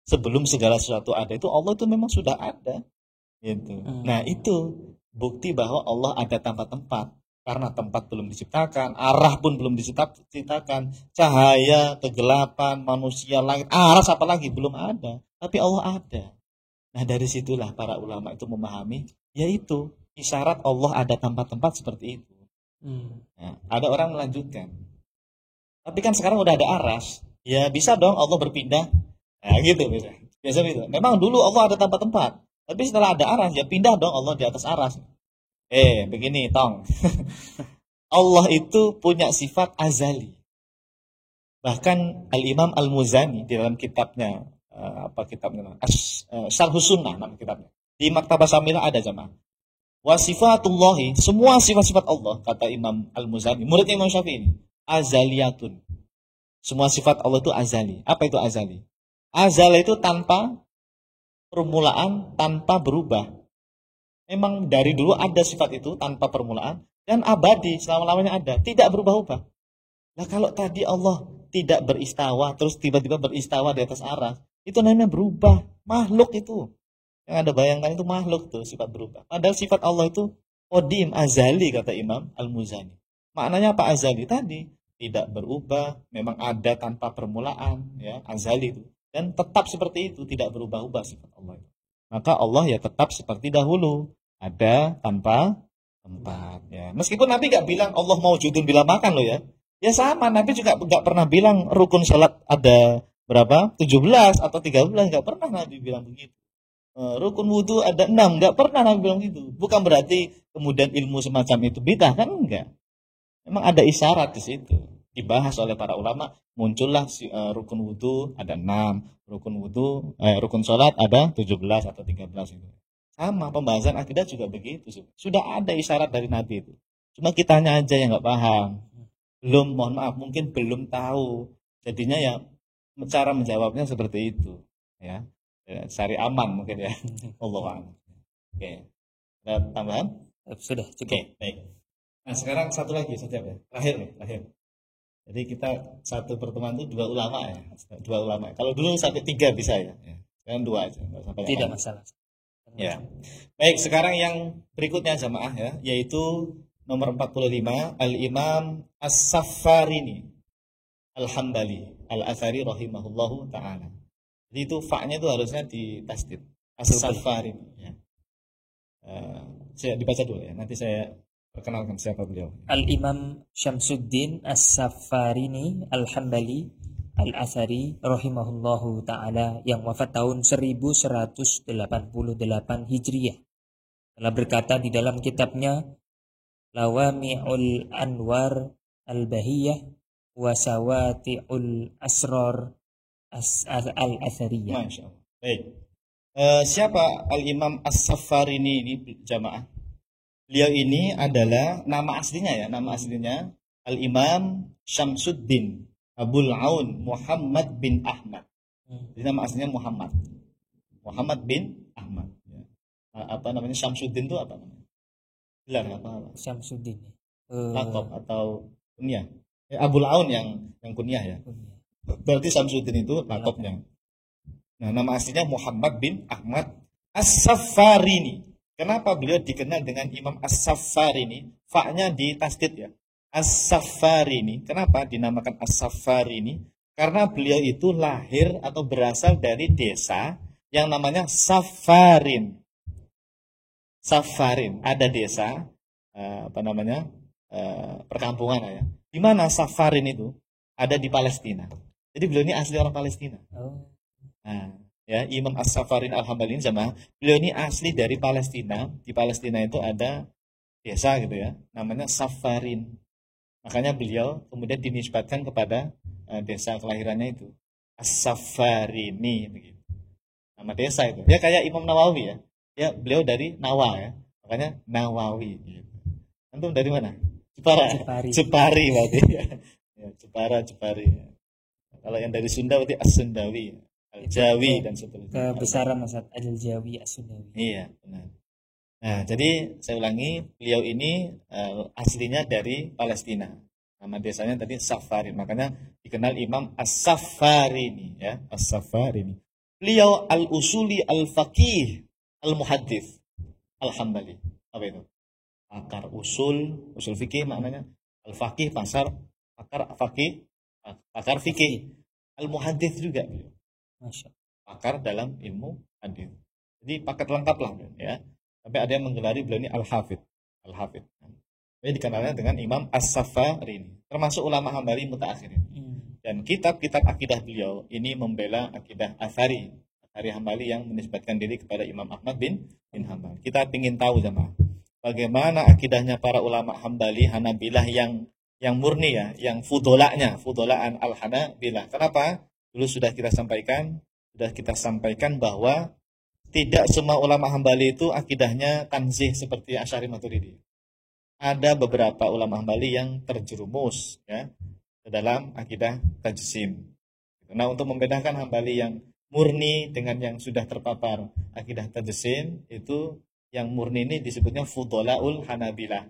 Sebelum segala sesuatu ada itu Allah itu memang sudah ada. Gitu. Nah itu bukti bahwa Allah ada tanpa tempat. Karena tempat belum diciptakan, arah pun belum diciptakan, cahaya, kegelapan, manusia, langit, aras apalagi belum ada. Tapi Allah ada. Nah dari situlah para ulama itu memahami, yaitu isyarat Allah ada tanpa tempat seperti itu. Nah, ada orang melanjutkan. Tapi kan sekarang udah ada aras, ya bisa dong Allah berpindah. Nah gitu biasa gitu. Memang dulu Allah ada tanpa tempat, tapi setelah ada aras ya pindah dong Allah di atas aras. Begini tong. Allah itu punya sifat azali. Bahkan Al-Imam Al-Muzani di dalam kitabnya Syarhus Sunnah nama kitabnya. Di Maktabah Samilah ada jamaah. Wa sifatullahi, semua sifat-sifat Allah kata Imam Al-Muzani, murid Imam Syafi'i ini, azaliyatun. Semua sifat Allah itu azali. Apa itu azali? Azal itu tanpa permulaan, tanpa berubah. Memang dari dulu ada sifat itu tanpa permulaan dan abadi, selama-lamanya ada, tidak berubah-ubah. Nah kalau tadi Allah tidak beristawa terus tiba-tiba beristawa di atas aras, itu namanya berubah, makhluk itu. Yang Anda bayangkan itu makhluk tuh sifat berubah. Padahal sifat Allah itu qadim, azali kata Imam Al-Muzani. Maknanya apa azali tadi? Tidak berubah, memang ada tanpa permulaan, ya, azali itu. Dan tetap seperti itu, tidak berubah-ubah sifat Allah. Maka Allah ya tetap seperti dahulu, ada tanpa tempat. Ya. Meskipun Nabi nggak bilang Allah maujudun bila makan loh ya. Ya sama, Nabi juga nggak pernah bilang rukun salat ada berapa? 17 atau 13, nggak pernah Nabi bilang begitu. Rukun wudhu ada 6, nggak pernah Nabi bilang gitu. Bukan berarti kemudian ilmu semacam itu bidah, kan enggak. Memang ada isyarat di situ. Dibahas oleh para ulama, muncullah rukun wudhu ada 6, rukun sholat ada 17 atau 13 itu. Sama pembahasan akidah juga begitu. Sudah ada isyarat dari Nabi itu. Cuma kitanya aja yang nggak paham. Mohon maaf, mungkin belum tahu. Jadinya ya cara menjawabnya seperti itu. Ya, cari aman mungkin ya. Allah. Oke. Ada tambahan? Sudah. Oke, baik. Nah sekarang satu lagi saja ya. Terakhir. Jadi kita satu pertemuan itu 2 ulama ya. 2 ulama. Kalau dulu sampai 3 bisa ya. Sekarang 2 aja. Tidak masalah. Ya. Baik, sekarang yang berikutnya jamaah ya, yaitu nomor 45 Al-Imam As-Saffarini. Al-Hambali Al-Athari rahimahullahu ta'ala. Jadi itu fa-nya itu harusnya ditasdid. As-Safarini ya. Saya dibaca dulu ya. Nanti saya perkenalkan siapa beliau. Al-Imam Syamsuddin As-Safarini Al-Hambali Al-Athari rahimahullahu ta'ala yang wafat tahun 1188 Hijriah telah berkata di dalam kitabnya Lawami'ul Anwar Al-Bahiyah wa Sawati'ul Asrar Al-Athariyah. Masya Allah. Baik. Siapa Al-Imam As-Safarini ini jamaah? Beliau ini adalah nama aslinya ya. Nama aslinya Al-Imam Syamsuddin Abul Aun Muhammad bin Ahmad. Jadi nama aslinya Muhammad. Muhammad bin Ahmad. Ya. Apa namanya Syamsuddin itu apa namanya? Gelar apa? Syamsuddin. Lakop atau kunyah. Abul Aun yang kunyah ya. Berarti Syamsuddin itu lakopnya. Nah, nama aslinya Muhammad bin Ahmad As-Safarini. Kenapa beliau dikenal dengan Imam As-Safarini? Fa-nya ditasdid ya. As-Safarini. Kenapa dinamakan As-Safarini? Karena beliau itu lahir atau berasal dari desa yang namanya Safarin. Safarin, ada desa perkampungan ya. Di mana Safarin itu ada di Palestina. Jadi beliau ini asli orang Palestina. Nah, ya Imam As-Safarin Al-Hambali sama beliau ini asli dari Palestina. Di Palestina itu ada desa gitu ya, namanya Safarin. Makanya beliau kemudian dinisbatkan kepada desa kelahirannya itu As-Safarini begitu. Nama desa itu. Ya kayak Imam Nawawi ya. Ya beliau dari Nawa ya. Makanya Nawawi gitu. Antum dari mana? Jepari berarti ya. Ya, Jepari. Kalau yang dari Sunda berarti As-Sundawi, Al-Jawi dan seterusnya. Kebesaran Ustaz Al-Jawi As-Sundawi. Iya, benar. Nah, jadi saya ulangi, beliau ini aslinya dari Palestina. Nama desanya tadi Safarin. Makanya dikenal Imam As-Safarini ya, As-Safarini. Beliau al-usuli al-faqih al-muhaddits al-Hambali. Apa itu? Pakar usul fikih maknanya. Al-faqih pakar fikih. Al-muhaddits juga beliau. Pakar dalam ilmu hadis. Jadi paket lengkap lah ya. Sampai ada yang menggelari beliau ini al-hafidh. Jadi dikenalnya dengan Imam As-Safarini. Termasuk ulama Hambali mutaakhirin. Dan kitab-kitab akidah beliau ini membela akidah Athari Hambali yang menisbatkan diri kepada Imam Ahmad bin Hanbal. Kita ingin tahu sama bagaimana akidahnya para ulama Hambali Hanabilah yang murni ya, yang fudolaan al-Hanabilah. Kenapa? Dulu sudah kita sampaikan bahwa tidak semua ulama Hambali itu akidahnya tanzih seperti Asy'ari Maturidi. Ada beberapa ulama Hambali yang terjerumus ya ke dalam akidah tajsim. Nah, untuk membedakan Hambali yang murni dengan yang sudah terpapar akidah tajsim, itu yang murni ini disebutnya Fudolaul Hanabilah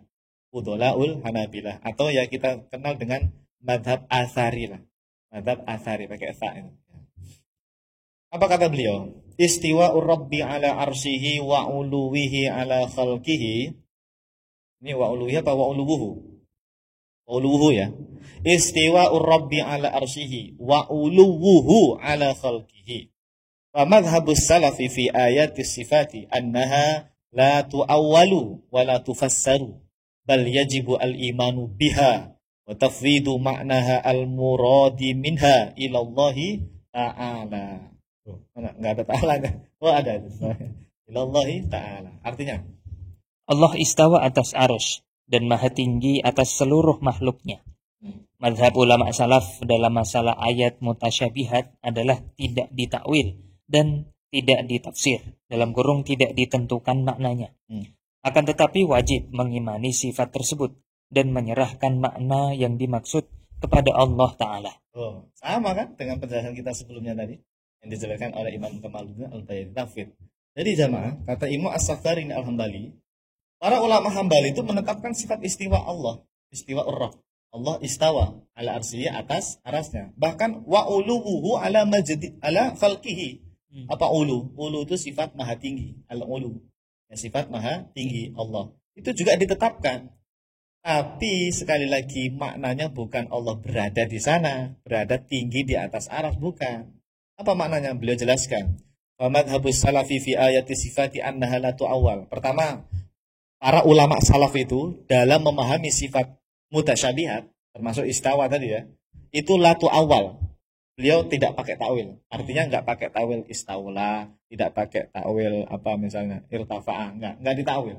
atau ya kita kenal dengan madhab Athari lah. Madhab Athari pakai fa itu. Apa kata beliau? Istiwa'ur Rabbi ala arsyihi wa uluwihi ala khalqihi. Ini wa uluwihi apa wa uluwuhu? Wa uluwuhu ya. Istiwa'ur Rabbi ala arsyihi wa uluwuhu ala khalqihi. Wa madhhabus salafi fi ayatis sifati annaha la tu'awwalu wa la tufassaru bal yajibu al-imanu biha wa tafwidu ma'naha al-muradi minha ila Allah ta'ala. Enggak ada ta'alanya. Oh ada. Ila Allah ta'ala. Artinya Allah istawa atas arsy dan maha tinggi atas seluruh makhluknya. Mazhab ulama salaf dalam masalah ayat mutasyabihat adalah tidak ditakwil dan tidak ditafsir, dalam kurung tidak ditentukan maknanya. Akan tetapi wajib mengimani sifat tersebut dan menyerahkan makna yang dimaksud kepada Allah Ta'ala. Oh, sama kan dengan penjelasan kita sebelumnya tadi yang dijelaskan oleh Imam Kamaluddin Al-Bayhaqi. Jadi jamaah, kata Imam As-Safarini Al-Hambali, para ulama Hambali itu menetapkan sifat istiwa Allah, istiwa Ar-Rabb. Allah istawa ala arsyihi atas arasnya. Bahkan wa uluwuhu ala majdi ala khalqihi. Apa ulu? Ulu itu sifat maha tinggi. Al-ulu. Ya, sifat maha tinggi Allah. Itu juga ditetapkan. Tapi sekali lagi maknanya bukan Allah berada di sana, berada tinggi di atas arsy, bukan. Apa maknanya? Beliau jelaskan. Wa madhhabus salafi fi ayati sifati annaha la tu'awwal. Pertama, para ulama salaf itu dalam memahami sifat mutasyabihat, termasuk istawa tadi ya, itu la tu'awwal. Beliau tidak pakai takwil. Artinya enggak pakai takwil istawla, tidak pakai takwil apa misalnya irtafa'a, enggak ditakwil.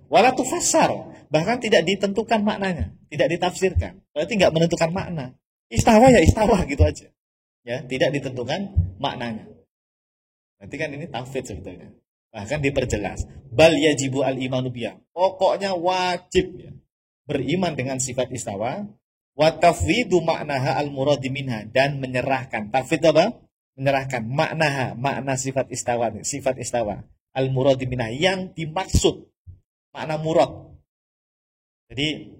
Wala tufassar, bahkan tidak ditentukan maknanya, tidak ditafsirkan. Berarti enggak menentukan makna. Istawa ya istawa gitu aja. Ya, tidak ditentukan maknanya. Berarti kan ini tafsir sebetulnya. Bahkan diperjelas. Bal yajibu al-imanu biyah. Pokoknya wajib ya, beriman dengan sifat istawa. Wa tafwidu maknaha al-muradi minha, dan menyerahkan. Tafwid apa? Menyerahkan maknaha, makna sifat istawa al-muradi minha, yang dimaksud, makna murad. Jadi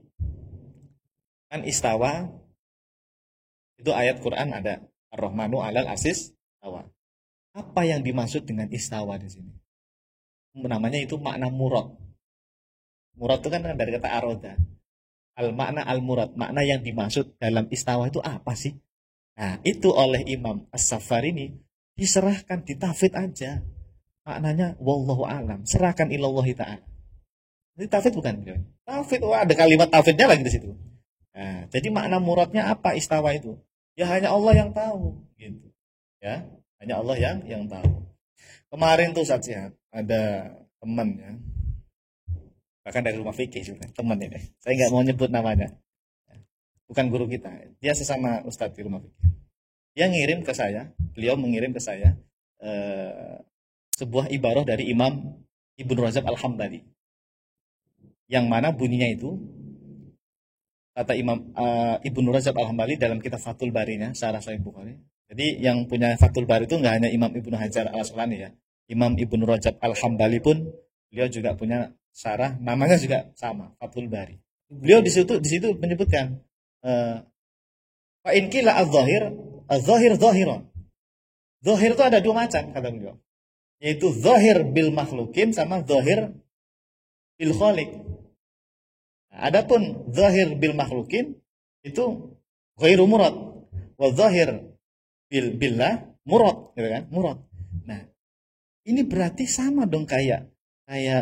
kan istawa itu ayat Quran ada Ar-Rahmanu 'alal 'arsy istawa. Apa yang dimaksud dengan istawa di sini? Namanya itu makna murad. Murad itu kan dari kata aroda. Al-makna al-murad, makna yang dimaksud dalam istawa itu apa sih? Nah, itu oleh Imam As-Safarini diserahkan, ditafwid aja. Maknanya wallahu a'lam, serahkan ilallahi ta'ala. Ini tafwid bukan? Tafwid, ada kalimat tafwidnya lagi di situ. Nah, jadi makna muradnya apa istawa itu? Ya hanya Allah yang tahu, gitu. Ya, hanya Allah yang tahu. Kemarin tuh saat sihat ada teman ya, bahkan dari rumah fikih juga, teman ini. Saya nggak mau nyebut namanya. Bukan guru kita. Dia sesama ustadz di rumah fikih. Dia ngirim ke saya, beliau mengirim ke saya sebuah ibarah dari Imam Ibnu Rajab Al-Hambali. Yang mana bunyinya itu, kata Imam Ibnu Rajab Al-Hambali dalam kitab Fathul Barinya, Syarah Sahih Bukhari. Jadi yang punya Fathul Bari itu nggak hanya Imam Ibnu Hajar Al-Asqalani ya. Imam Ibnu Rajab Al-Hambali pun beliau juga punya syarah, namanya juga sama, Fathul Bari. Beliau di situ menyebutkan fa in qila az-zahir zahiran. Zahir itu ada dua macam kata beliau. Yaitu zahir bil makhlukin sama zahir bil khaliq. Adapun zahir bil makhlukin itu ghairu murad. Wa zahir billah murad, gitu kan? Murad. Nah, ini berarti sama dong kayak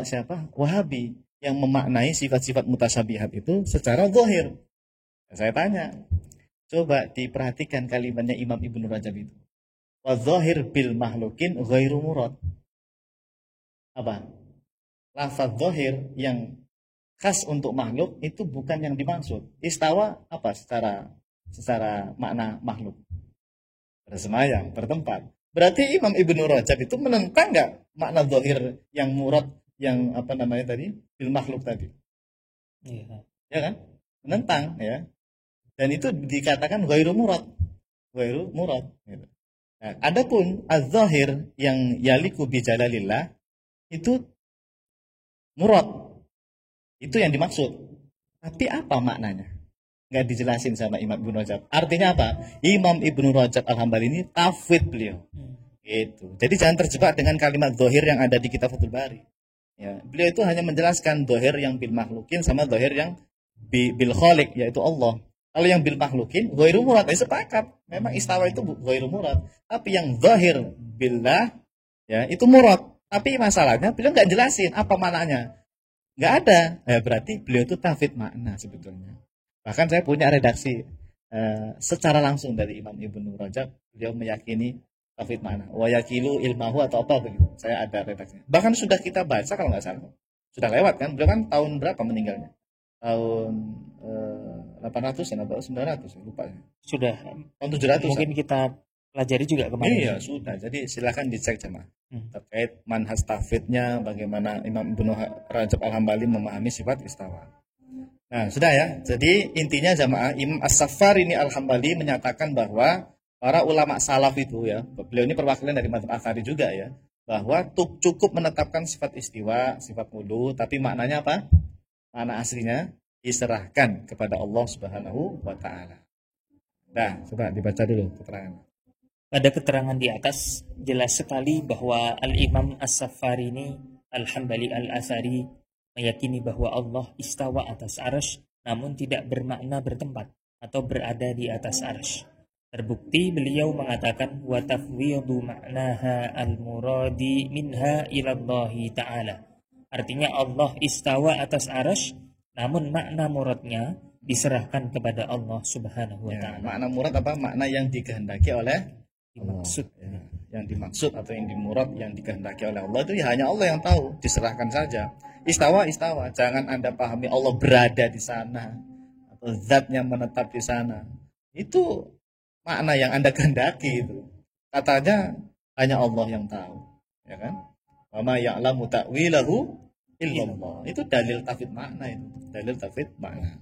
siapa? Wahabi yang memaknai sifat-sifat mutasyabihat itu secara zahir. Nah, saya tanya, coba diperhatikan kalimatnya Imam Ibnu Rajab itu. Wa zahir bil makhlukin ghairu murad. Apa? Lafaz zahir yang khas untuk makhluk itu bukan yang dimaksud. Istawa apa secara makna makhluk? Bersemayam, bertempat. Berarti Imam Ibnu Rajab itu menentang nggak makna zahir yang murad, yang apa namanya tadi, bil makhluk tadi? Iya. Ya kan? Menentang ya. Dan itu dikatakan ghairu murad. Ghairu murad. Gitu. Nah, adapun az-zahir yang yaliku bi jalalillah itu murad. Itu yang dimaksud. Tapi apa maknanya? Nggak dijelasin sama Imam Ibnu Rajab. Artinya apa? Imam Ibnu Rajab Al-Hambali ini tafwid beliau. Gitu. Jadi jangan terjebak dengan kalimat zahir yang ada di kitab Fathul Bari. Ya, beliau itu hanya menjelaskan zahir yang bil makhlukin sama zahir yang bil khaliq, yaitu Allah. Kalau yang bil makhlukin ghairu murad, sepakat. Memang istawa itu ghairu murad. Tapi yang zahir billah ya itu murad. Tapi masalahnya beliau nggak jelasin apa maknanya. Nggak ada. Berarti beliau itu tafwid makna sebetulnya. Bahkan saya punya redaksi secara langsung dari Imam Ibnu Rajab, beliau meyakini tafwid makna. Wa yakilu ilmahu atau apa begitu. Saya ada redaksinya. Bahkan sudah kita baca kalau nggak salah. Sudah lewat kan? Beliau kan tahun berapa meninggalnya? Tahun 800 atau 900, lupa. Sudah. Tahun 700. Mungkin kita pelajari juga kemarin. Iya, sudah. Jadi silakan dicek jemaah. Terkait manhaj tafwidnya, bagaimana Imam Ibnu Rajab Al-Hambali memahami sifat istawa. Nah, sudah ya. Jadi intinya jamaah, Imam As-Safarini Al-Hambali menyatakan bahwa para ulama salaf itu ya, beliau ini perwakilan dari mazhab Asy'ari juga ya, bahwa cukup menetapkan sifat istiwa, sifat ulu, tapi maknanya apa? Makna aslinya diserahkan kepada Allah Subhanahu wa taala. Nah, coba dibaca dulu keterangan. Pada keterangan di atas jelas sekali bahwa Al-Imam As-Safarini Al-Hambali Al-Asy'ari meyakini bahwa Allah istawa atas arsy namun tidak bermakna bertempat atau berada di atas arsy. Terbukti beliau mengatakan wa tafwidhu ma'naha al-muradi minha ila Allah Ta'ala. Artinya Allah istawa atas arsy namun makna muradnya diserahkan kepada Allah Subhanahu wa taala. Makna murad apa? Makna yang dikehendaki oleh Dimaksud. Yang dimaksud atau yang dimurad yang dikehendaki oleh Allah itu ya hanya Allah yang tahu, diserahkan saja. Istawa, jangan Anda pahami Allah berada di sana atau zatnya menetap di sana. Itu makna yang Anda kehendaki itu. Katanya hanya Allah yang tahu, ya kan? Wa ma ya'lamu ta'wilahu illallah. Itu dalil tafwid makna itu. Dalil tafwid makna.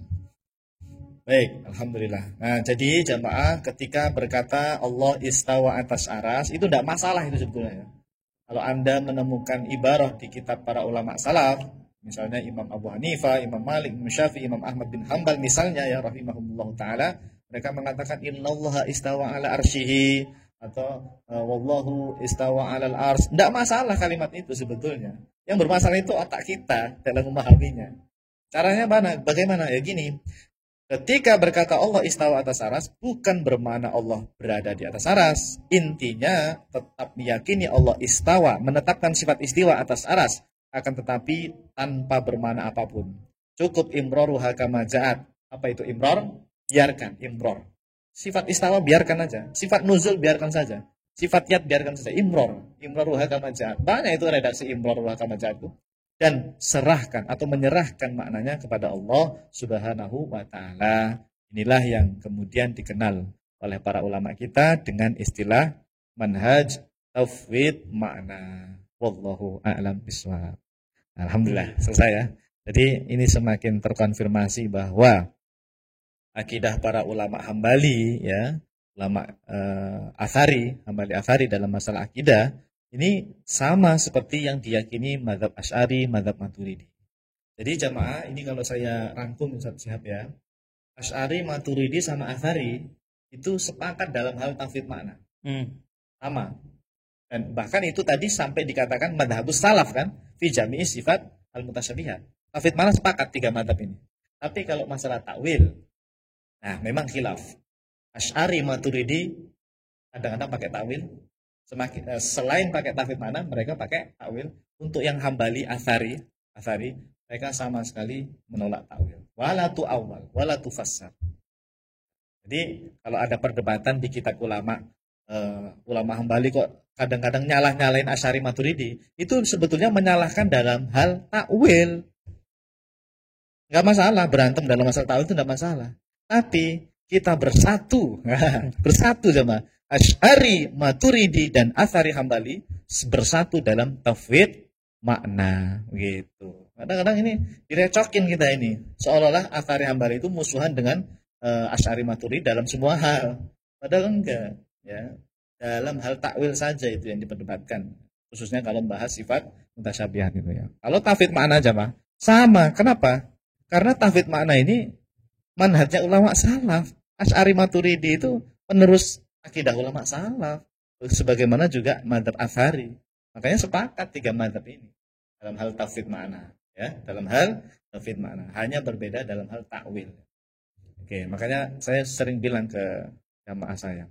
Baik, alhamdulillah. Nah, jadi jamaah ketika berkata Allah istawa atas aras itu tidak masalah itu sebetulnya. Kalau Anda menemukan ibarah di kitab para ulama salaf, misalnya Imam Abu Hanifah, Imam Malik, Imam Syafi'i, Imam Ahmad bin Hanbal misalnya ya rahimahumullah taala, mereka mengatakan innallaha istawa ala arsyihi atau wallahu istawa alal ars. Tidak masalah kalimat itu sebetulnya. Yang bermasalah itu otak kita dalam memahaminya. Caranya mana? Bagaimana? Ya gini. Ketika berkata Allah istawa atas aras, bukan bermakna Allah berada di atas aras. Intinya tetap meyakini Allah istawa, menetapkan sifat istiwa atas aras, akan tetapi tanpa bermakna apapun. Cukup imroruha kama ja'at. Apa itu imror? Biarkan, imror. Sifat istawa biarkan aja. Sifat nuzul biarkan saja. Sifat yad biarkan saja. Imroruha kama ja'at. Banyak itu redaksi imroruha kama ja'at itu. Dan serahkan atau menyerahkan maknanya kepada Allah Subhanahu wa taala. Inilah yang kemudian dikenal oleh para ulama kita dengan istilah manhaj tafwid makna. Wallahu a'lam bishawab. Alhamdulillah, selesai ya. Jadi ini semakin terkonfirmasi bahwa akidah para ulama Hambali ya, ulama Hambali Athari dalam masalah akidah ini sama seperti yang diyakini mazhab Asy'ari, mazhab Maturidi. Jadi jamaah, ini kalau saya rangkum Ustaz Syihab ya, Asy'ari, Maturidi sama Athari itu sepakat dalam hal tafwid makna. Sama. Dan bahkan itu tadi sampai dikatakan madhabus salaf kan, fi jami'i sifat al-mutasyabihat. Tafwid makna sepakat tiga madhab ini. Tapi kalau masalah takwil, nah memang khilaf. Asy'ari, Maturidi kadang-kadang pakai takwil. Selain pakai tafwid makna, mereka pakai takwil. Untuk yang Hambali, Athari, mereka sama sekali menolak takwil. Wala tu awal, wala tu fassar. Jadi kalau ada perdebatan di kitab ulama, ulama Hambali kok kadang-kadang nyalahin Asy'ari, Maturidi, itu sebetulnya menyalahkan dalam hal takwil. Nggak masalah berantem dalam masalah takwil itu nggak masalah. Tapi kita bersatu, bersatu sama Asy'ari, Maturidi dan Athari Hambali bersatu dalam tafwid makna gitu. Kadang-kadang ini direcokin kita ini. Seolah-olah Athari Hambali itu musuhan dengan Asy'ari, Maturidi dalam semua hal. Padahal enggak, ya. Dalam hal takwil saja itu yang diperdebatkan. Khususnya kalau membahas sifat mutasyabihat gitu ya. Kalau tafwid makna jamaah sama. Kenapa? Karena tafwid makna ini manhajnya ulama salaf. Asy'ari, Maturidi itu penerus akidah ulama salaf, sebagaimana juga mazhab Athari. Makanya sepakat tiga mazhab ini dalam hal tafwid makna, ya, dalam hal tafwid makna. Hanya berbeda dalam hal takwil. Oke, makanya saya sering bilang ke jamaah saya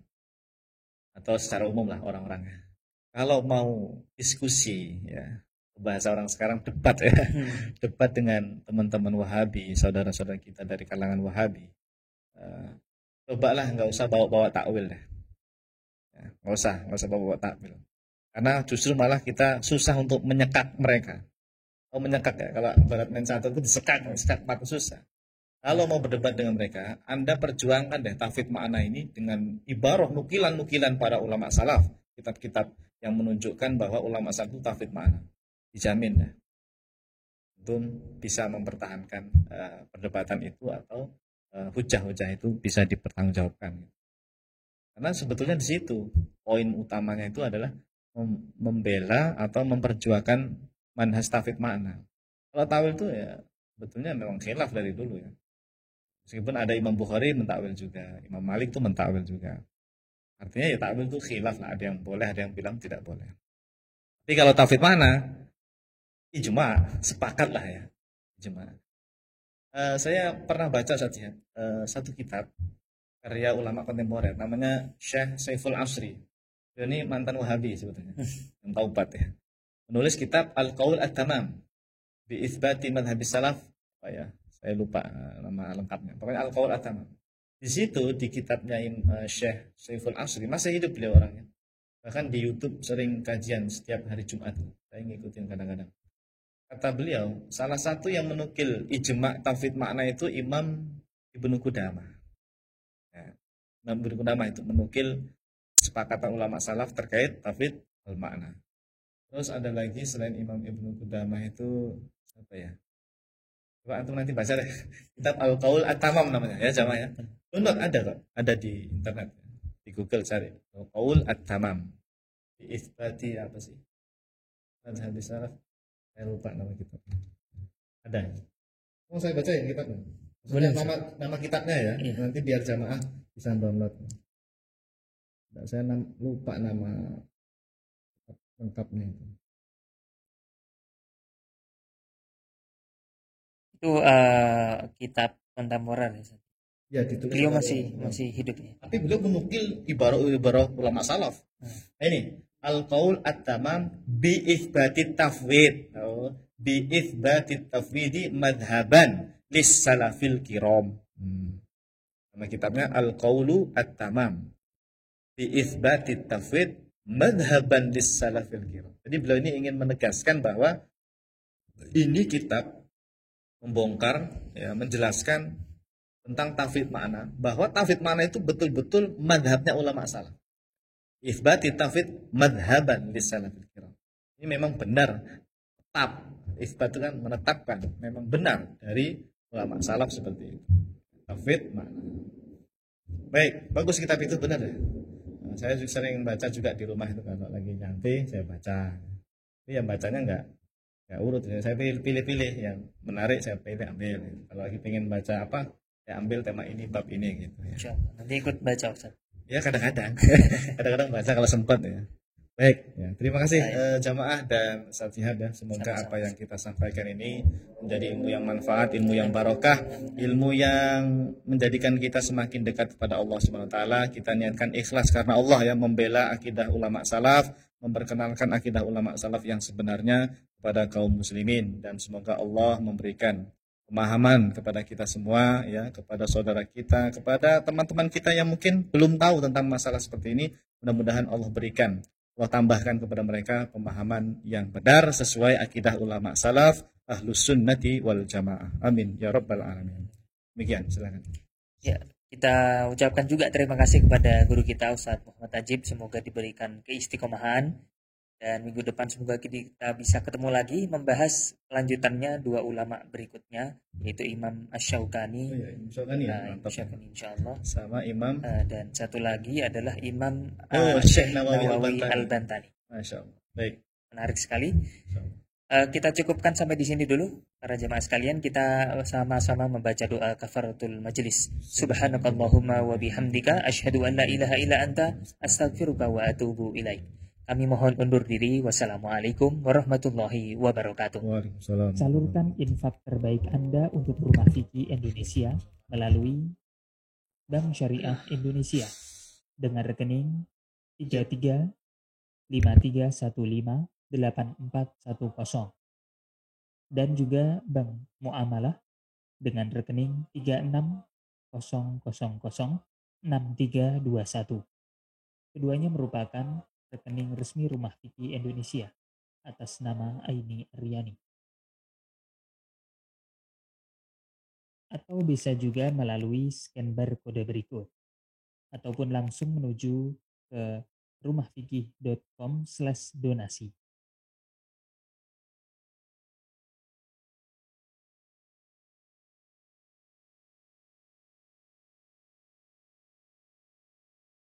atau secara umum lah orang-orangnya, kalau mau diskusi, ya, bahasa orang sekarang debat ya, debat dengan teman-teman Wahabi, saudara-saudara kita dari kalangan Wahabi, cobalah nggak usah bawa-bawa takwil deh. Ya, nggak usah bawa takwil. Karena justru malah kita susah untuk menyekat mereka. Menyekat ya, kalau barat main satu itu disekat maka susah. Kalau mau berdebat dengan mereka, Anda perjuangkan deh tafwid makna ini dengan ibarah nukilan-nukilan para ulama salaf, kitab-kitab yang menunjukkan bahwa ulama salaf itu tafwid makna. Dijamin ya. Itu bisa mempertahankan perdebatan itu atau hujah-hujah itu bisa dipertanggungjawabkan. Karena sebetulnya di situ poin utamanya itu adalah membela atau memperjuangkan manhaj tafwid makna. Kalau takwil itu ya sebetulnya memang khilaf dari dulu ya. Meskipun ada Imam Bukhari mentakwil juga, Imam Malik itu mentakwil juga. Artinya ya takwil itu khilaf lah, ada yang boleh, ada yang bilang tidak boleh. Tapi kalau tafwid makna ijma, sepakat lah ya. ijma. Saya pernah baca satu kitab karya ulama kontemporer namanya Syekh Saiful Asri. Ini mantan Wahabi sebetulnya, yang taubat ya. Menulis kitab Al-Qaul At-Tamam bi Itsbati Madhabis Salaf, apa ya? Saya lupa nama lengkapnya. Pokoknya Al-Qaul At-Tamam. Di situ di kitabnya Syekh Saiful Asri, masih hidup beliau orangnya. Bahkan di YouTube sering kajian setiap hari Jumat. Saya ngikutin kadang-kadang. Kata beliau, salah satu yang menukil ijma' tauhid makna itu Imam Ibnu Qudamah. Ya, Imam Ibnu Qudamah itu menukil kesepakatan ulama salaf terkait tauhid al-makna. Terus ada lagi selain Imam Ibnu Qudamah itu apa ya? Coba antum nanti baca deh. Kitab Al-Qaul At-Tamam namanya ya, jamaah ya. Download ada kok, ada di internet. Di Google cari Al-Qaul At-Tamam. Di Itsbati apa sih? Hadis salaf. Saya lupa nama kitabnya. Ada. Mau saya baca ya kitabnya? Boleh. Nama kitabnya ya. Iya. Nanti biar jamaah bisa download. Saya lupa nama lengkapnya itu. Itu kitab kontemporer ya. Beliau masih hidup ya. Tapi beliau menukil ibarat ulama salaf. Ini Al-Qaul At-Tamam bi itsbatit tafwid. Bi itsbatit tafwidi madhaban lis salafil kiram. Nama kitabnya Al-Qaulu At-Tamam bi itsbatit tafwid madhaban lis salafil kiram. Jadi beliau ini ingin menegaskan bahwa ini kitab membongkar ya, menjelaskan tentang tauhid makna, bahwa tauhid makna itu betul-betul madhabnya ulama salaf. Itsbati tauhid madhaban lis salafil kiram. Ini memang benar, tetap. Itsbat itu kan menetapkan, memang benar dari ulama salaf seperti itu. Tauhid makna. Baik, bagus kitab itu benar ya. Saya sering baca juga di rumah itu, kalau lagi nyantai saya baca. Tapi yang bacanya enggak urut, saya pilih-pilih yang menarik, saya pilih ambil. Kalau lagi pengen baca apa, saya ambil tema ini, bab ini gitu ya. Nanti ikut baca Ustaz. Ya kadang-kadang baca kalau sempat ya. Baik, ya, terima kasih jamaah dan Ustaz Jihad ya. Semoga apa yang kita sampaikan ini menjadi ilmu yang manfaat, ilmu yang barokah, ilmu yang menjadikan kita semakin dekat kepada Allah Subhanahu wa taala. Kita niatkan ikhlas karena Allah ya, membela akidah ulama salaf, memperkenalkan akidah ulama salaf yang sebenarnya kepada kaum muslimin, dan semoga Allah memberikan pemahaman kepada kita semua ya, kepada saudara kita, kepada teman-teman kita yang mungkin belum tahu tentang masalah seperti ini. Mudah-mudahan Allah berikan, Allah tambahkan kepada mereka pemahaman yang benar sesuai akidah ulama salaf ahlus sunnati wal jamaah. Amin ya rabbal alamin. Demikian, silakan. Ya, kita ucapkan juga terima kasih kepada guru kita Ustaz Muhammad Tajib. Semoga diberikan keistiqomahan, dan minggu depan semoga kita bisa ketemu lagi membahas lanjutannya dua ulama berikutnya, yaitu Imam Asy-Syaukani. Asy-Syaukani insyaallah. Sama Imam dan satu lagi adalah Imam Syekh Nawawi Al-Bantani. Masyaallah. Baik. Menarik sekali. Kita cukupkan sampai di sini dulu para jemaah sekalian. Kita sama-sama membaca doa kafaratul majlis. Subhanakallahumma wa bihamdika asyhadu an la ilaha illa anta astaghfiruka wa atubu ilaik. Kami mohon undur diri. Wassalamualaikum warahmatullahi wabarakatuh. Waalaikumsalam. Salurkan infak terbaik Anda untuk Rumah Fikih Indonesia melalui Bank Syariah Indonesia dengan rekening 3353158410, dan juga Bank Muamalah dengan rekening 36006321. Keduanya merupakan rekening resmi Rumah Fikih Indonesia atas nama Aini Aryani. Atau bisa juga melalui scan barcode berikut, ataupun langsung menuju ke rumahfikih.com/donasi.